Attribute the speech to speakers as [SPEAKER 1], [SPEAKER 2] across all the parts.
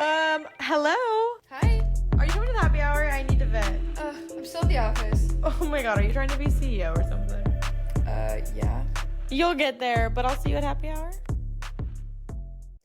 [SPEAKER 1] Hello?
[SPEAKER 2] Hi.
[SPEAKER 1] Are you coming to the happy hour? I need to vent.
[SPEAKER 2] I'm still at the office.
[SPEAKER 1] Oh my god, are you trying to be CEO or something?
[SPEAKER 2] Yeah.
[SPEAKER 1] You'll get there, but I'll see you at happy hour.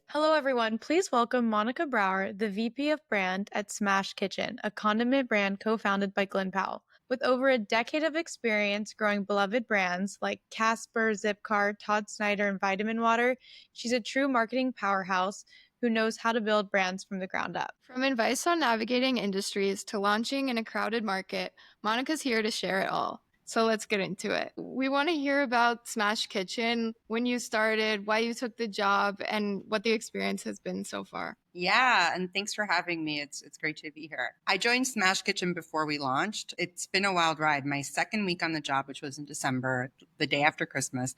[SPEAKER 1] Hello, everyone. Please welcome Monica Brower, the VP of Brand at Smash Kitchen, a condiment brand co-founded by Glen Powell. With over a decade of experience growing beloved brands like Casper, Zipcar, Todd Snyder, and Vitaminwater, she's a true marketing powerhouse who knows how to build brands from the ground up.
[SPEAKER 2] From advice on navigating industries to launching in a crowded market, Monica's here to share it all. So let's get into it. We want to hear about Smash Kitchen, when you started, why you took the job, and what the experience has been so far.
[SPEAKER 3] Yeah, and thanks for having me. It's great to be here. I joined Smash Kitchen before we launched. It's been a wild ride. My second week on the job, which was in December, the day after Christmas,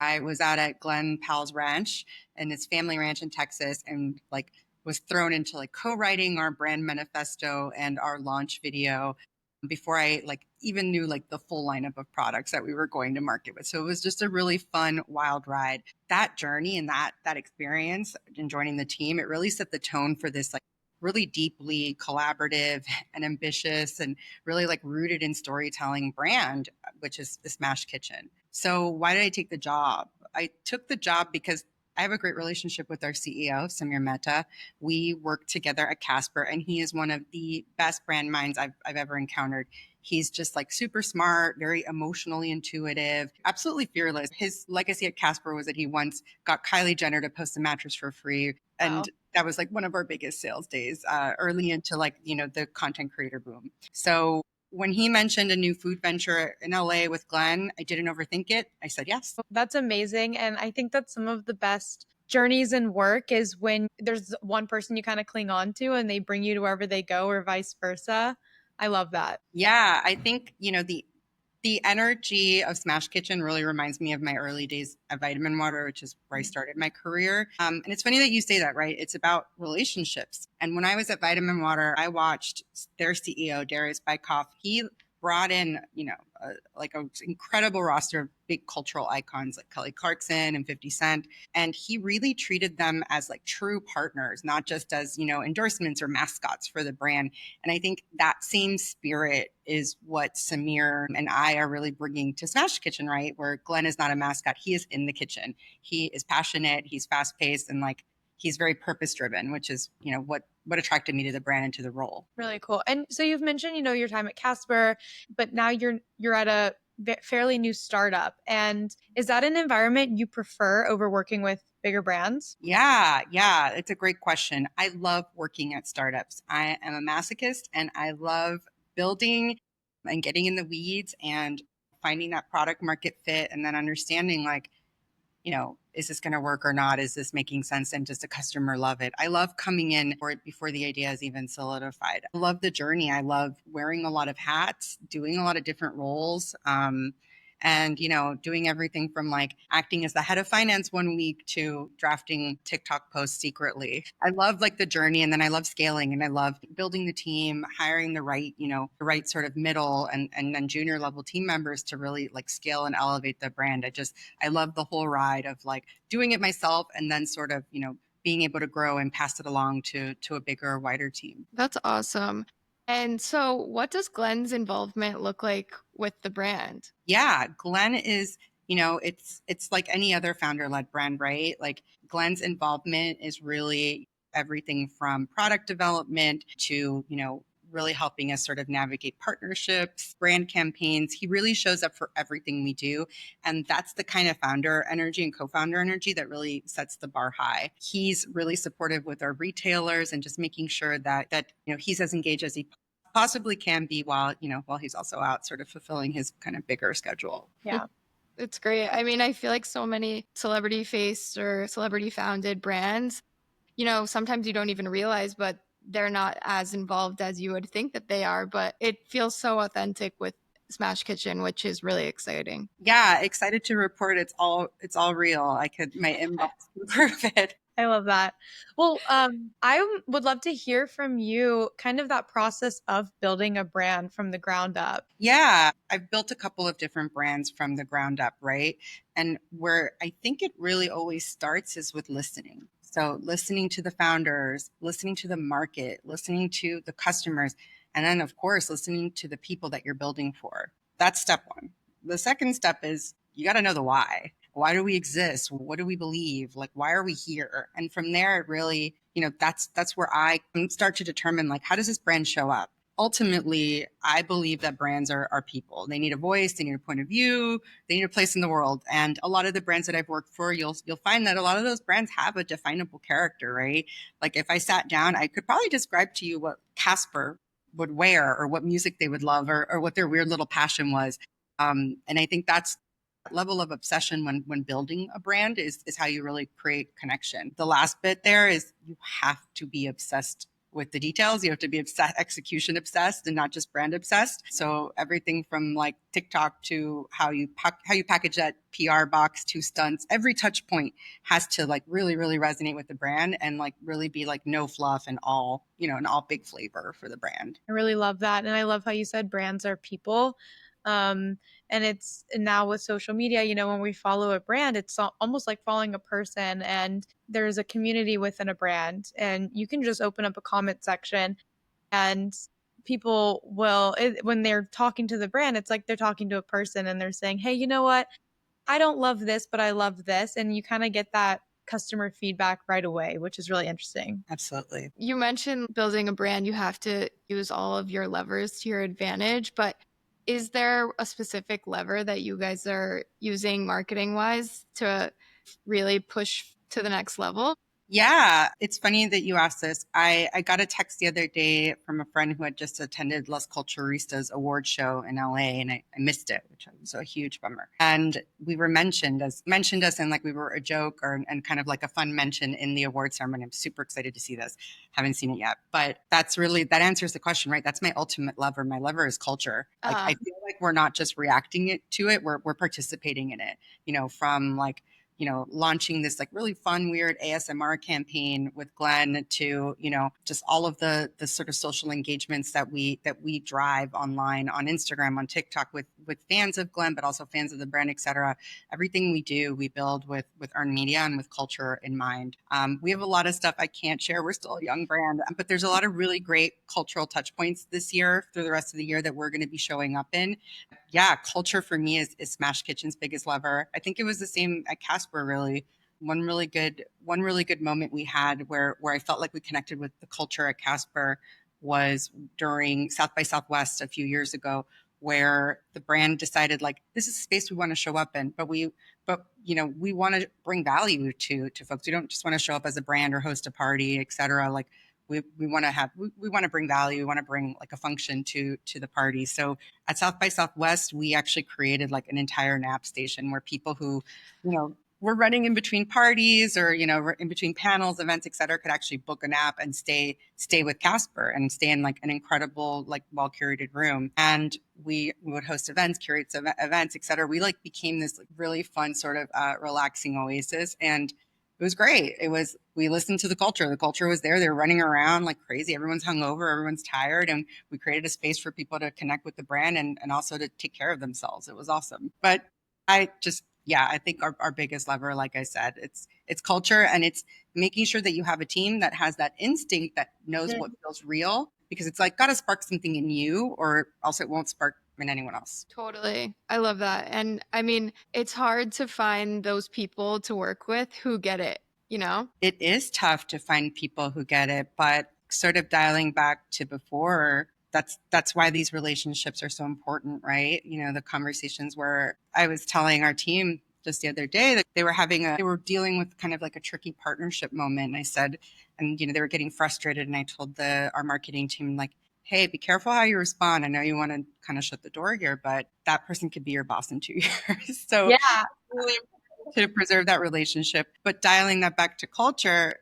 [SPEAKER 3] I was out at Glen Powell's ranch and his family ranch in Texas, and was thrown into co-writing our brand manifesto and our launch video before I even knew the full lineup of products that we were going to market with. So it was just a really fun, wild ride. That journey and that experience in joining the team, it really set the tone for this really deeply collaborative and ambitious and really rooted in storytelling brand, which is the Smash Kitchen. So why did I take the job? I took the job because I have a great relationship with our CEO, Samir Mehta. We work together at Casper, and he is one of the best brand minds I've ever encountered. He's just super smart, very emotionally intuitive, absolutely fearless. His legacy at Casper was that he once got Kylie Jenner to post a mattress for free. And
[SPEAKER 1] Wow.
[SPEAKER 3] that was one of our biggest sales days early into the content creator boom. So when he mentioned a new food venture in LA with Glenn, I didn't overthink it. I said yes.
[SPEAKER 1] That's amazing. And I think that's some of the best journeys in work is when there's one person you kind of cling on to and they bring you to wherever they go or vice versa. I love that.
[SPEAKER 3] Yeah, I think, the energy of Smash Kitchen really reminds me of my early days at Vitaminwater, which is where I started my career. And it's funny that you say that, right? It's about relationships. And when I was at Vitaminwater, I watched their CEO, Darius Bykoff. He brought in, an incredible roster of big cultural icons like Kelly Clarkson and 50 Cent. And he really treated them as true partners, not just as, endorsements or mascots for the brand. And I think that same spirit is what Samir and I are really bringing to Smash Kitchen, right? Where Glenn is not a mascot. He is in the kitchen. He is passionate. He's fast paced and he's very purpose driven, which is, what attracted me to the brand and to the role.
[SPEAKER 1] Really cool. And so you've mentioned, your time at Casper, but now you're at a fairly new startup. And is that an environment you prefer over working with bigger brands?
[SPEAKER 3] Yeah, it's a great question. I love working at startups. I am a masochist and I love building and getting in the weeds and finding that product market fit and then understanding is this going to work or not? Is this making sense? And does the customer love it? I love coming in before the idea is even solidified. I love the journey. I love wearing a lot of hats, doing a lot of different roles. And doing everything from acting as the head of finance one week to drafting TikTok posts secretly. I love the journey, and then I love scaling, and I love building the team, hiring the right sort of middle and then junior level team members to really scale and elevate the brand. I love the whole ride of doing it myself and then sort of being able to grow and pass it along to a bigger, wider team.
[SPEAKER 2] That's awesome. And so what does Glenn's involvement look like with the brand?
[SPEAKER 3] Yeah, Glenn is, it's like any other founder-led brand, right? Glenn's involvement is really everything from product development to, really helping us sort of navigate partnerships, brand campaigns. He really shows up for everything we do. And that's the kind of founder energy and co-founder energy that really sets the bar high. He's really supportive with our retailers and just making sure that he's as engaged as he possibly can be while he's also out sort of fulfilling his kind of bigger schedule.
[SPEAKER 1] Yeah.
[SPEAKER 2] It's great. I mean, I feel like so many celebrity faced or celebrity founded brands, sometimes you don't even realize, but they're not as involved as you would think that they are. But it feels so authentic with Smash Kitchen, which is really exciting.
[SPEAKER 3] Yeah, excited to report it's all real. My inbox can prove it.
[SPEAKER 1] I love that. Well, I would love to hear from you kind of that process of building a brand from the ground up.
[SPEAKER 3] Yeah, I've built a couple of different brands from the ground up, right? And where I think it really always starts is with listening. So listening to the founders, listening to the market, listening to the customers, and then of course, listening to the people that you're building for. That's step one. The second step is you got to know the why. Why do we exist? What do we believe? Like, why are we here? And from there, it really, that's where I can start to determine, like, how does this brand show up? Ultimately, I believe that brands are people. They need a voice, they need a point of view, they need a place in the world. And a lot of the brands that I've worked for, you'll find that a lot of those brands have a definable character, right? Like if I sat down, I could probably describe to you what Casper would wear or what music they would love or what their weird little passion was. And I think that's level of obsession when building a brand is how you really create connection. The last bit there is you have to be obsessed with the details. You have to be execution obsessed and not just brand obsessed. So everything from like TikTok to how you package that PR box to stunts, every touch point has to like really, really resonate with the brand and like really be like no fluff and all, and all big flavor for the brand.
[SPEAKER 1] I really love that. And I love how you said brands are people. And it's now with social media, when we follow a brand, it's almost like following a person, and there's a community within a brand, and you can just open up a comment section and people will, when they're talking to the brand, it's like they're talking to a person and they're saying, hey, you know what? I don't love this, but I love this. And you kind of get that customer feedback right away, which is really interesting.
[SPEAKER 3] Absolutely.
[SPEAKER 2] You mentioned building a brand, you have to use all of your levers to your advantage, but is there a specific lever that you guys are using marketing wise to really push to the next level?
[SPEAKER 3] Yeah, it's funny that you asked this. I got a text the other day from a friend who had just attended Las Culturistas award show in LA, and I missed it, which was a huge bummer. And we were mentioned us, and like we were a joke and kind of like a fun mention in the award ceremony. I'm super excited to see this. Haven't seen it yet, but that answers the question, right? That's my ultimate lever. My lever is culture. Like I feel like we're not just reacting to it, we're participating in it. From like launching this like really fun, weird ASMR campaign with Glen to, just all of the sort of social engagements that we drive online on Instagram, on TikTok with fans of Glen, but also fans of the brand, et cetera. Everything we do, we build with earned media and with culture in mind. We have a lot of stuff I can't share. We're still a young brand, but there's a lot of really great cultural touch points this year through the rest of the year that we're going to be showing up in. Yeah, culture for me is Smash Kitchen's biggest lever. I think it was the same at Casper, really. One really good moment we had where I felt like we connected with the culture at Casper was during South by Southwest a few years ago, where the brand decided like this is a space we want to show up in, but we want to bring value to folks. We don't just want to show up as a brand or host a party, et cetera. Like we want to bring value. We want to bring like a function to the party. So at South by Southwest, we actually created like an entire nap station where people who, were running in between parties or, in between panels, events, et cetera, could actually book a nap and stay with Casper and stay in like an incredible, like well curated room. And we would host events, curate events, et cetera. We like became this like, really fun sort of relaxing oasis. And it was great. We listened to the culture. The culture was there. They were running around like crazy. Everyone's hungover. Everyone's tired. And we created a space for people to connect with the brand and also to take care of themselves. It was awesome. But I think our biggest lever, like I said, it's culture, and it's making sure that you have a team that has that instinct that knows what feels real, because it's like got to spark something in you or else it won't spark in anyone else.
[SPEAKER 2] Totally. I love that. And I mean, it's hard to find those people to work with who get it,
[SPEAKER 3] It is tough to find people who get it, but sort of dialing back to before, that's why these relationships are so important, right? The conversations where I was telling our team just the other day that they were dealing with kind of like a tricky partnership moment. And I said, and they were getting frustrated, and I told our marketing team, like, hey, be careful how you respond. I know you want to kind of shut the door here, but that person could be your boss in 2 years. So
[SPEAKER 1] Yeah.
[SPEAKER 3] really to preserve that relationship, but dialing that back to culture,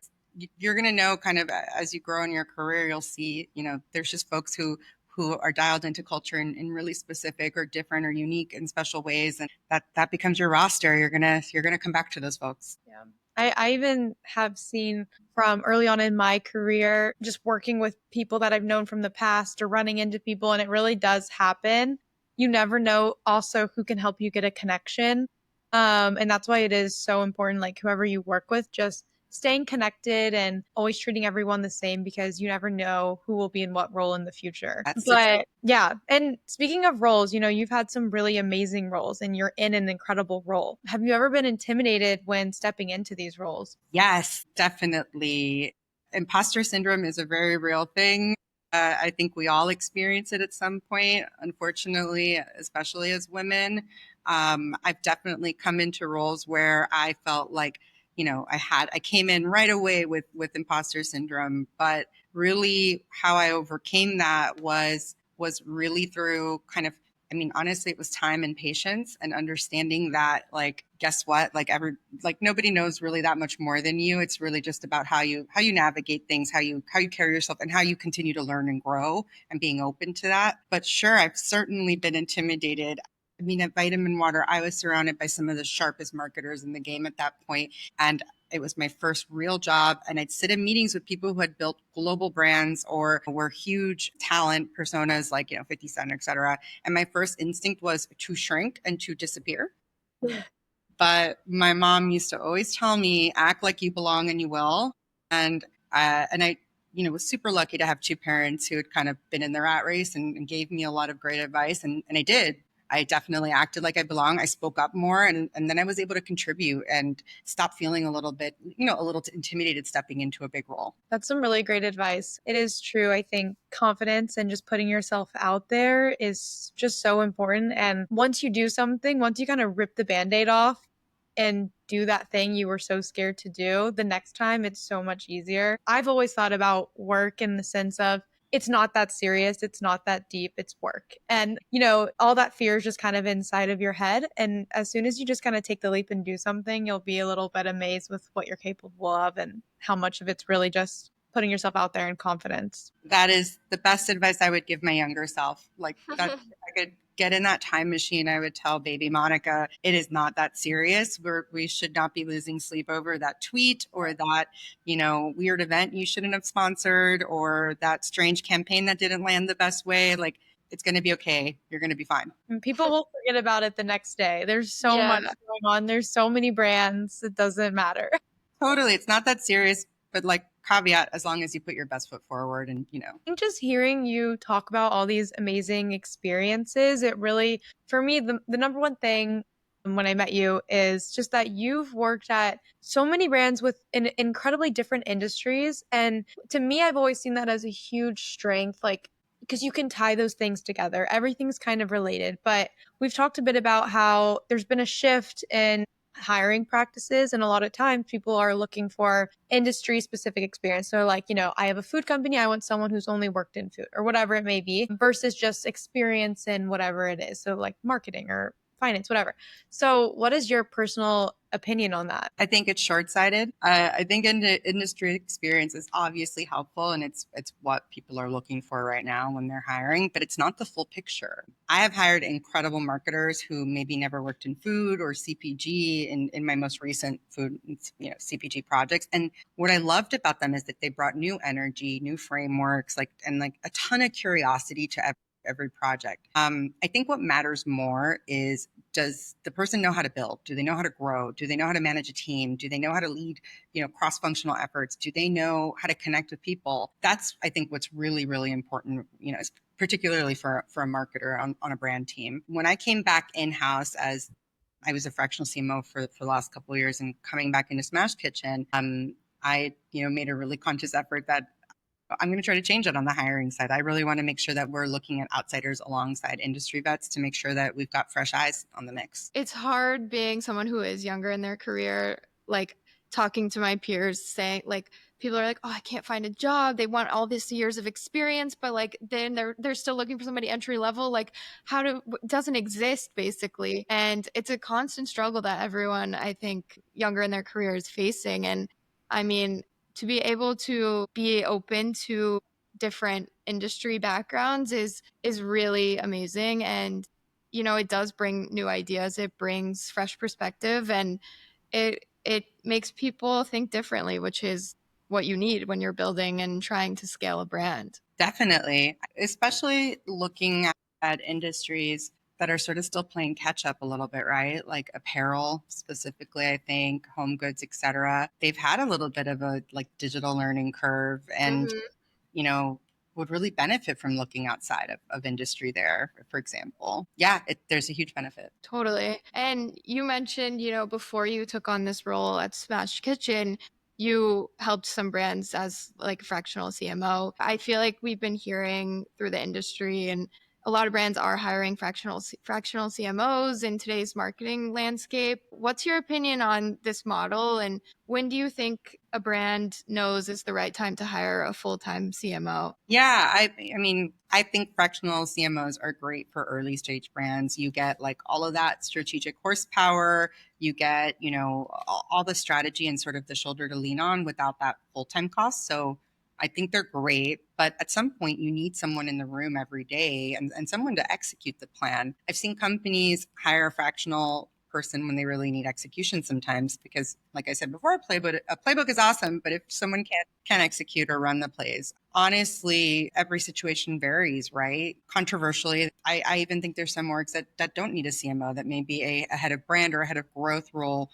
[SPEAKER 3] you're going to know kind of as you grow in your career, you'll see, there's just folks who are dialed into culture in really specific or different or unique and special ways. And that becomes your roster. You're going to come back to those folks.
[SPEAKER 1] Yeah. I even have seen from early on in my career, just working with people that I've known from the past or running into people, and it really does happen. You never know also who can help you get a connection. And that's why it is so important, like whoever you work with, just staying connected and always treating everyone the same because you never know who will be in what role in the future.
[SPEAKER 3] That's the truth.
[SPEAKER 1] But yeah, and speaking of roles, you've had some really amazing roles and you're in an incredible role. Have you ever been intimidated when stepping into these roles?
[SPEAKER 3] Yes, definitely. Imposter syndrome is a very real thing. I think we all experience it at some point, unfortunately, especially as women. I've definitely come into roles where I felt like, I came in right away with imposter syndrome, but really how I overcame that was really through kind of, I mean, honestly, it was time and patience and understanding that, like, guess what? Like nobody knows really that much more than you. It's really just about how you navigate things, how you carry yourself, and how you continue to learn and grow, and being open to that. But sure, I've certainly been intimidated. I mean, at Vitaminwater, I was surrounded by some of the sharpest marketers in the game at that point, and it was my first real job. And I'd sit in meetings with people who had built global brands or were huge talent personas like, 50 Cent, et cetera. And my first instinct was to shrink and to disappear. But my mom used to always tell me, act like you belong and you will. And I, was super lucky to have two parents who had kind of been in the rat race and gave me a lot of great advice. And I did. I definitely acted like I belong. I spoke up more, and then I was able to contribute and stop feeling a little bit, a little intimidated stepping into a big role.
[SPEAKER 1] That's some really great advice. It is true. I think confidence and just putting yourself out there is just so important. And once you do something, once you kind of rip the band-aid off and do that thing you were so scared to do, the next time it's so much easier. I've always thought about work in the sense of it's not that serious, it's not that deep, it's work. And, all that fear is just kind of inside of your head. And as soon as you just kind of take the leap and do something, you'll be a little bit amazed with what you're capable of and how much of it's really just putting yourself out there in confidence.
[SPEAKER 3] That is the best advice I would give my younger self. Like, that, if I could get in that time machine, I would tell baby Monica, it is not that serious. We should not be losing sleep over that tweet or that, weird event you shouldn't have sponsored, or that strange campaign that didn't land the best way. Like, it's going to be okay. You're going to be fine.
[SPEAKER 1] And people will forget about it the next day. There's so
[SPEAKER 2] Yeah.
[SPEAKER 1] much going on. There's so many brands. It doesn't matter.
[SPEAKER 3] Totally. It's not that serious, but like, caveat, as long as you put your best foot forward and,
[SPEAKER 1] I think just hearing you talk about all these amazing experiences, it really, for me, the number one thing when I met you is just that you've worked at so many brands in incredibly different industries. And to me, I've always seen that as a huge strength, like, because you can tie those things together. Everything's kind of related. But we've talked a bit about how there's been a shift in hiring practices, and a lot of times people are looking for industry specific experience. So like, I have a food company, I want someone who's only worked in food or whatever it may be, versus just experience in whatever it is. So like marketing or finance, whatever. So what is your personal opinion on that?
[SPEAKER 3] I think it's short-sighted. I think industry experience is obviously helpful, and it's what people are looking for right now when they're hiring, but it's not the full picture. I have hired incredible marketers who maybe never worked in food or CPG in my most recent food, CPG projects. And what I loved about them is that they brought new energy, new frameworks, and a ton of curiosity to every project. I think what matters more is, does the person know how to build? Do they know how to grow? Do they know how to manage a team? Do they know how to lead, cross-functional efforts? Do they know how to connect with people? That's, I think, what's really, really important, particularly for a marketer on a brand team. When I came back in-house, as I was a fractional CMO for the last couple of years, and coming back into Smash Kitchen, I, made a really conscious effort that I'm going to try to change it on the hiring side. I really want to make sure that we're looking at outsiders alongside industry vets to make sure that we've got fresh eyes on the mix.
[SPEAKER 2] It's hard being someone who is younger in their career, like talking to my peers, saying like, people are like, oh, I can't find a job. They want all this years of experience, but like then they're still looking for somebody entry level. Like doesn't exist basically. And it's a constant struggle that everyone, I think, younger in their career is facing. And I mean, to be able to be open to different industry backgrounds is really amazing. And it does bring new ideas. It brings fresh perspective, and it makes people think differently, which is what you need when you're building and trying to scale a brand.
[SPEAKER 3] Definitely, especially looking at industries that are sort of still playing catch up a little bit, right? Like apparel specifically, I think, home goods, etc. They've had a little bit of a like digital learning curve and,
[SPEAKER 2] Mhm.
[SPEAKER 3] you know, would really benefit from looking outside of industry there, for example. Yeah, there's a huge benefit.
[SPEAKER 2] Totally. And you mentioned, before you took on this role at Smash Kitchen, you helped some brands as like a fractional CMO. I feel like we've been hearing through the industry, and a lot of brands are hiring fractional CMOs in today's marketing landscape. What's your opinion on this model, and when do you think a brand knows it's the right time to hire a full-time CMO?
[SPEAKER 3] Yeah, I mean, I think fractional CMOs are great for early stage brands. You get like all of that strategic horsepower, you get, all the strategy and sort of the shoulder to lean on without that full-time cost. So I think they're great, but at some point you need someone in the room every day and someone to execute the plan. I've seen companies hire a fractional person when they really need execution sometimes because like I said before, a playbook is awesome, but if someone can't execute or run the plays, honestly, every situation varies, right? Controversially, I even think there's some orgs that don't need a CMO, that maybe a head of brand or a head of growth role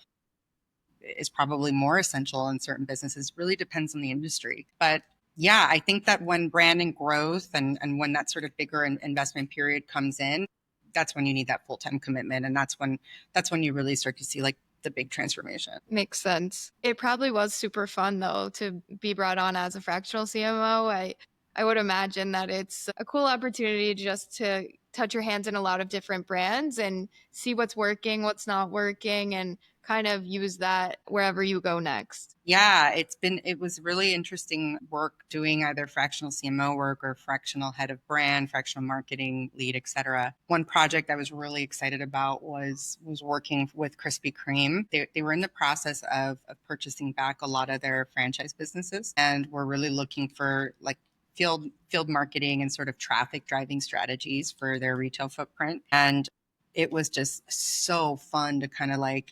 [SPEAKER 3] is probably more essential in certain businesses. Really depends on the industry. But yeah, I think that when brand and growth and when that sort of bigger investment period comes in, that's when you need that full-time commitment. And that's when you really start to see like the big transformation.
[SPEAKER 2] Makes sense. It probably was super fun though to be brought on as a fractional CMO. I would imagine that it's a cool opportunity just to touch your hands in a lot of different brands and see what's working, what's not working, and kind of use that wherever you go next.
[SPEAKER 3] Yeah, it was really interesting work doing either fractional CMO work or fractional head of brand, fractional marketing lead, etc. One project I was really excited about was working with Krispy Kreme. They were in the process of purchasing back a lot of their franchise businesses and were really looking for like field marketing and sort of traffic driving strategies for their retail footprint. And it was just so fun to kind of like,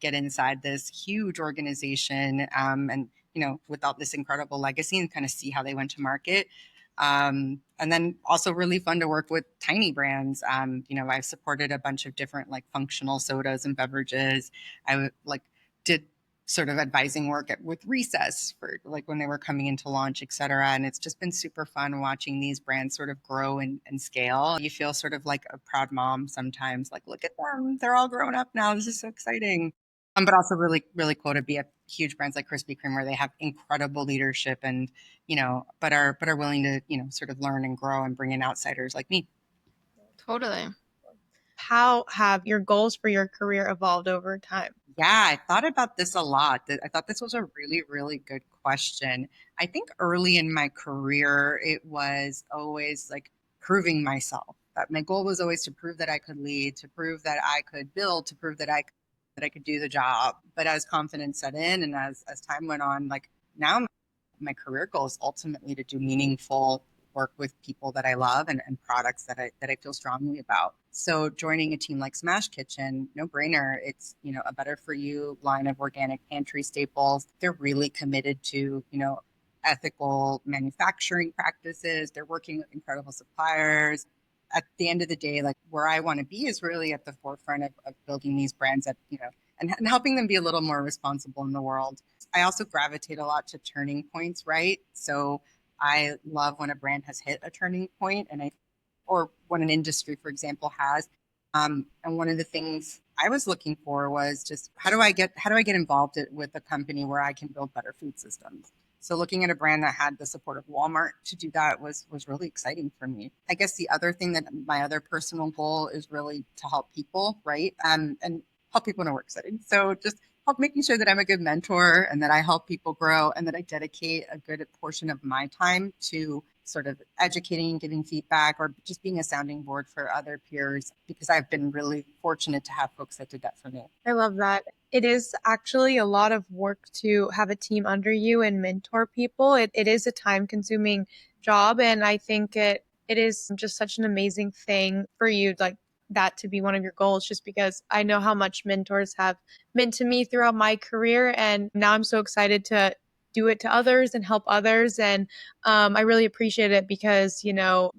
[SPEAKER 3] get inside this huge organization, and, without this incredible legacy and kind of see how they went to market. And then also really fun to work with tiny brands. I've supported a bunch of different like functional sodas and beverages. Like did sort of advising work with Recess for like when they were coming into launch, et cetera. And it's just been super fun watching these brands sort of grow and scale. You feel sort of like a proud mom sometimes, like, look at them, they're all grown up now. This is so exciting. But also really, really cool to be at huge brands like Krispy Kreme where they have incredible leadership and, but are willing to, sort of learn and grow and bring in outsiders like me.
[SPEAKER 2] Totally.
[SPEAKER 1] How have your goals for your career evolved over time?
[SPEAKER 3] Yeah, I thought about this a lot. I thought this was a really, really good question. I think early in my career, it was always like proving myself. That my goal was always to prove that I could lead, to prove that I could build, to prove that I could do the job. But as confidence set in and as time went on, like now my career goal is ultimately to do meaningful work with people that I love and products that I feel strongly about. So joining a team like Smash Kitchen, no brainer. It's, a better for you line of organic pantry staples. They're really committed to, ethical manufacturing practices. They're working with incredible suppliers. At the end of the day, like where I want to be is really at the forefront of building these brands that, and helping them be a little more responsible in the world. I also gravitate a lot to turning points, right? So I love when a brand has hit a turning point or when an industry, for example, has. And one of the things I was looking for was just how do I get involved with a company where I can build better food systems? So looking at a brand that had the support of Walmart to do that was really exciting for me. I guess the other thing that my other personal goal is really to help people, right? And help people in a work setting. So just help making sure that I'm a good mentor and that I help people grow and that I dedicate a good portion of my time to sort of educating, giving feedback, or just being a sounding board for other peers because I've been really fortunate to have folks that did that for me.
[SPEAKER 1] I love that. It is actually a lot of work to have a team under you and mentor people. It is a time consuming job. And I think it is just such an amazing thing for you, like that to be one of your goals, just because I know how much mentors have meant to me throughout my career. And now I'm so excited to do it to others and help others. And I really appreciate it because,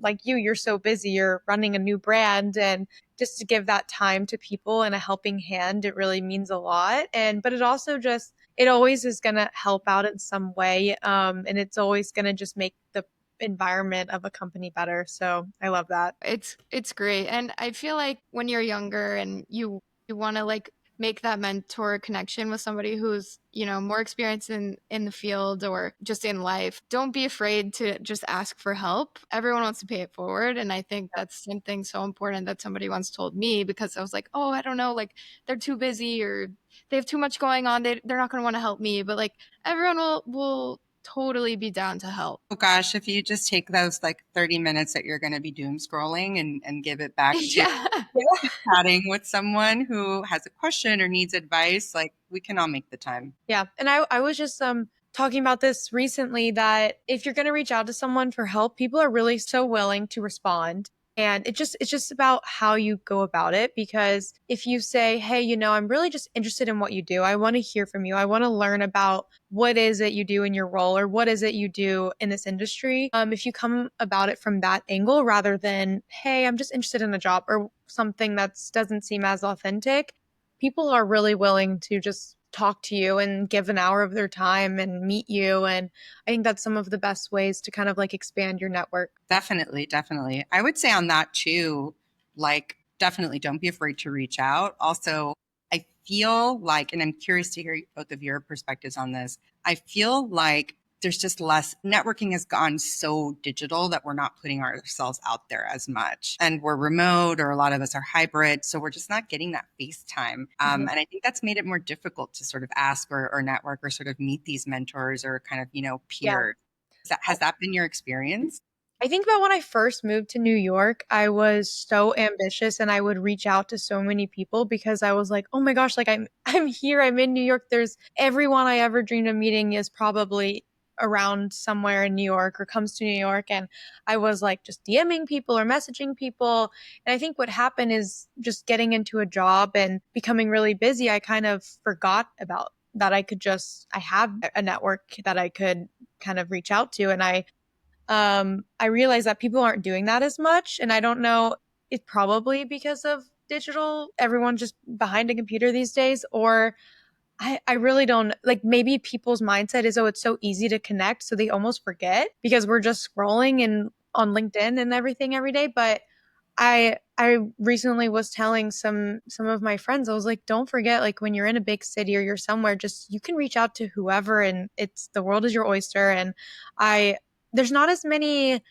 [SPEAKER 1] like you're so busy, you're running a new brand, and just to give that time to people and a helping hand, it really means a lot. But it also just, it always is going to help out in some way. And it's always going to just make the environment of a company better. So I love that.
[SPEAKER 2] It's great. And I feel like when you're younger and you want to like make that mentor connection with somebody who's, more experienced in the field or just in life, don't be afraid to just ask for help. Everyone wants to pay it forward. And I think that's something so important that somebody once told me, because I was like, oh, I don't know, like they're too busy or they have too much going on. They're not going to want to help me. But like everyone will totally be down to help.
[SPEAKER 3] Oh gosh, if you just take those like 30 minutes that you're going to be doom scrolling and give it back to
[SPEAKER 2] Yeah.
[SPEAKER 3] chatting with someone who has a question or needs advice, like we can all make the time.
[SPEAKER 1] Yeah. And I was just talking about this recently, that if you're going to reach out to someone for help, people are really so willing to respond. And it's just about how you go about it. Because if you say, hey, I'm really just interested in what you do. I want to hear from you. I want to learn about what is it you do in your role, or what is it you do in this industry. If you come about it from that angle rather than, hey, I'm just interested in a job, or something that doesn't seem as authentic, people are really willing to just talk to you and give an hour of their time and meet you. And I think that's some of the best ways to kind of like expand your network.
[SPEAKER 3] Definitely, definitely. I would say on that too, like definitely don't be afraid to reach out. Also, I feel like, and I'm curious to hear both of your perspectives on this, I feel like there's just less networking has gone so digital that we're not putting ourselves out there as much. And we're remote, or a lot of us are hybrid. So we're just not getting that face time. And I think that's made it more difficult to sort of ask or network or sort of meet these mentors or kind of,
[SPEAKER 1] Yeah.
[SPEAKER 3] peers. Has that been your experience?
[SPEAKER 1] I think about when I first moved to New York, I was so ambitious and I would reach out to so many people because I was like, oh my gosh, like I'm here, I'm in New York. There's everyone I ever dreamed of meeting is probably around somewhere in New York or comes to New York. And I was like just DMing people or messaging people. And I think what happened is just getting into a job and becoming really busy, I kind of forgot about that. I have a network that I could kind of reach out to. And I realize that people aren't doing that as much. And I don't know, it's probably because of digital, everyone's just behind a computer these days, or I really don't, like, maybe people's mindset is, oh, it's so easy to connect. So they almost forget because we're just scrolling and on LinkedIn and everything every day. But I recently was telling some of my friends, I was like, don't forget, like when you're in a big city or you're somewhere, just you can reach out to whoever, and it's the world is your oyster. And I there's not as many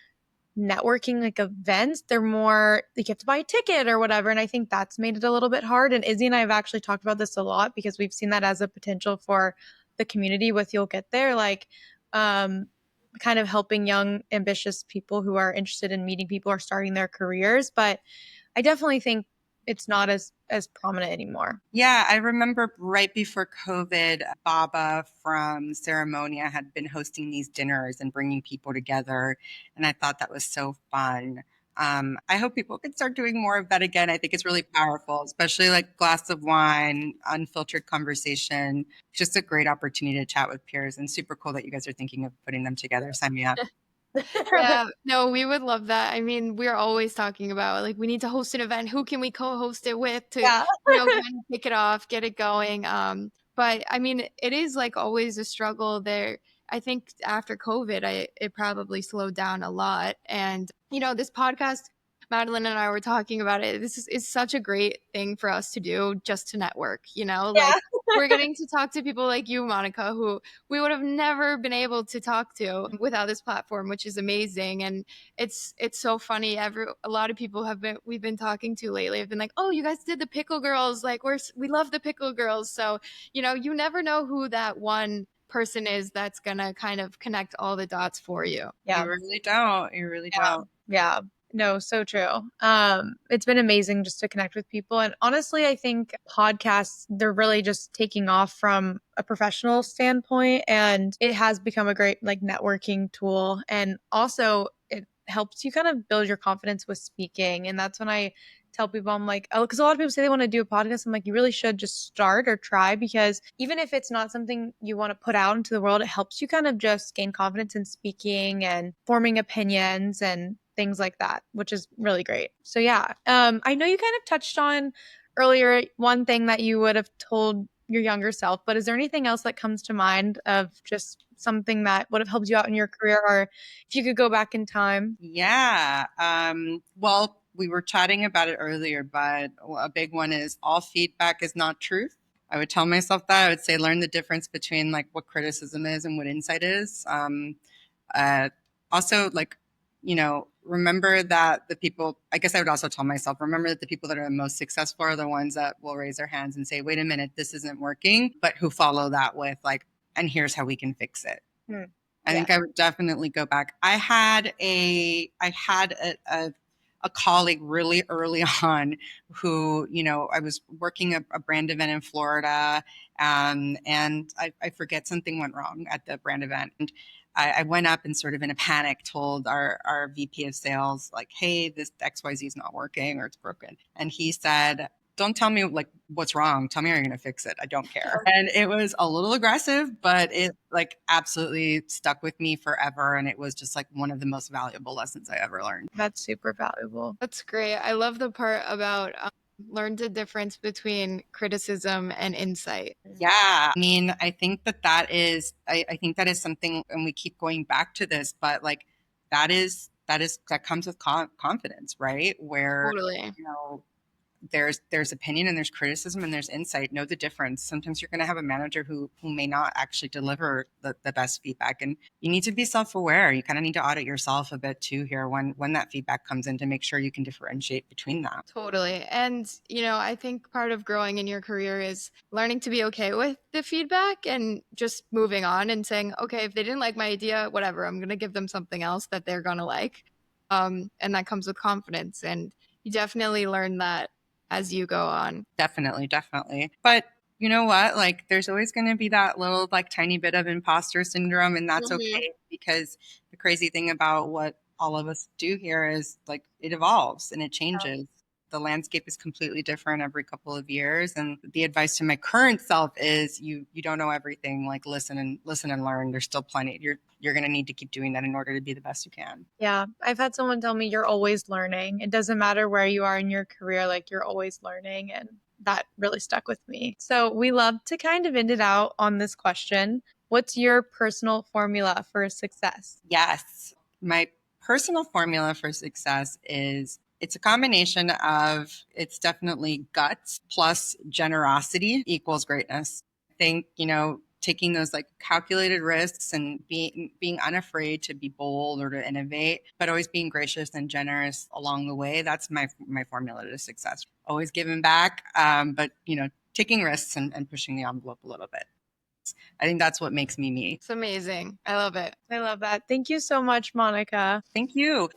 [SPEAKER 1] networking like events. They're more like you have to buy a ticket or whatever. And I think that's made it a little bit hard. And Izzy and I have actually talked about this a lot because we've seen that as a potential for the community with You'll Get There. Like um kind of helping young, ambitious people who are interested in meeting people or starting their careers. But I definitely think it's not as prominent anymore.
[SPEAKER 3] Yeah, I remember right before COVID, Baba from Ceremonia had been hosting these dinners and bringing people together. And I thought that was so fun. I hope people can start doing more of that again. I think it's really powerful, especially like glass of wine, unfiltered conversation. Just a great opportunity to chat with peers, and super cool that you guys are thinking of putting them together. Sign me up.
[SPEAKER 2] Yeah, no, we would love that. I mean, we're always talking about like we need to host an event. Who can we co-host it with to,
[SPEAKER 1] Yeah.
[SPEAKER 2] kind of kick it off, get it going. But I mean, it is like always a struggle there. I think after COVID, it probably slowed down a lot. And this podcast, Madeline and I were talking about it. This is such a great thing for us to do just to network.
[SPEAKER 1] Yeah.
[SPEAKER 2] Like we're getting to talk to people like you, Monica, who we would have never been able to talk to without this platform, which is amazing. And it's so funny. A lot of people we've been talking to lately have been like, oh, you guys did the Pickle Girls. Like we love the Pickle Girls. So, you never know who that one person is that's going to kind of connect all the dots for you.
[SPEAKER 1] Yeah.
[SPEAKER 3] You really don't. You really don't.
[SPEAKER 1] Yeah. No, so true. It's been amazing just to connect with people. And honestly, I think podcasts, they're really just taking off from a professional standpoint, and it has become a great like networking tool. And also it helps you kind of build your confidence with speaking. And that's when I tell people, I'm like, oh, because a lot of people say they want to do a podcast. I'm like, you really should just start or try, because even if it's not something you want to put out into the world, it helps you kind of just gain confidence in speaking and forming opinions and things like that, which is really great. So yeah, I know you kind of touched on earlier one thing that you would have told your younger self, but is there anything else that comes to mind of just something that would have helped you out in your career, or if you could go back in time?
[SPEAKER 3] Yeah. Well, we were chatting about it earlier, but a big one is all feedback is not truth. I would tell myself that. I would say learn the difference between like what criticism is and what insight is. Uh, Also, like, remember that the people, I guess I would also tell myself, remember that the people that are the most successful are the ones that will raise their hands and say, wait a minute, this isn't working, but who follow that with like, and here's how we can fix it. I think I would definitely go back. I had a colleague really early on who, I was working a brand event in Florida, and I forget something went wrong at the brand event. And I went up and sort of in a panic told our VP of sales, like, hey, this XYZ is not working or it's broken. And he said, don't tell me like what's wrong. Tell me how you're going to fix it. I don't care. And it was a little aggressive, but it like absolutely stuck with me forever. And it was just like one of the most valuable lessons I ever learned.
[SPEAKER 1] That's super valuable.
[SPEAKER 2] That's great. I love the part about learn the difference between criticism and insight.
[SPEAKER 3] Yeah. I mean, I think I think that is something, and we keep going back to this, but like that comes with confidence, right? Where,
[SPEAKER 2] Totally.
[SPEAKER 3] you know, there's opinion and there's criticism and there's insight. Know the difference. Sometimes you're going to have a manager who may not actually deliver the best feedback, and you need to be self-aware. You kind of need to audit yourself a bit too here when that feedback comes in, to make sure you can differentiate between that.
[SPEAKER 2] Totally. And, I think part of growing in your career is learning to be okay with the feedback and just moving on and saying, okay, if they didn't like my idea, whatever, I'm going to give them something else that they're going to like. And that comes with confidence. And you definitely learn that as you go on.
[SPEAKER 3] Definitely. But you know what? Like, there's always going to be that little, like, tiny bit of imposter syndrome, and that's okay, because the crazy thing about what all of us do here is like it evolves and it changes. The landscape is completely different every couple of years, and the advice to my current self is you don't know everything. Like, listen and learn. There's still plenty. You're going to need to keep doing that in order to be the best you can.
[SPEAKER 1] Yeah, I've had someone tell me you're always learning. It doesn't matter where you are in your career, like you're always learning. And that really stuck with me. So we love to kind of end it out on this question. What's your personal formula for success?
[SPEAKER 3] Yes. My personal formula for success is it's a combination of, it's definitely guts plus generosity equals greatness. I think, taking those like calculated risks and being unafraid to be bold or to innovate, but always being gracious and generous along the way. That's my formula to success. Always giving back, but taking risks and pushing the envelope a little bit. I think that's what makes me me.
[SPEAKER 2] It's amazing. I love it.
[SPEAKER 1] I love that. Thank you so much, Monica.
[SPEAKER 3] Thank you.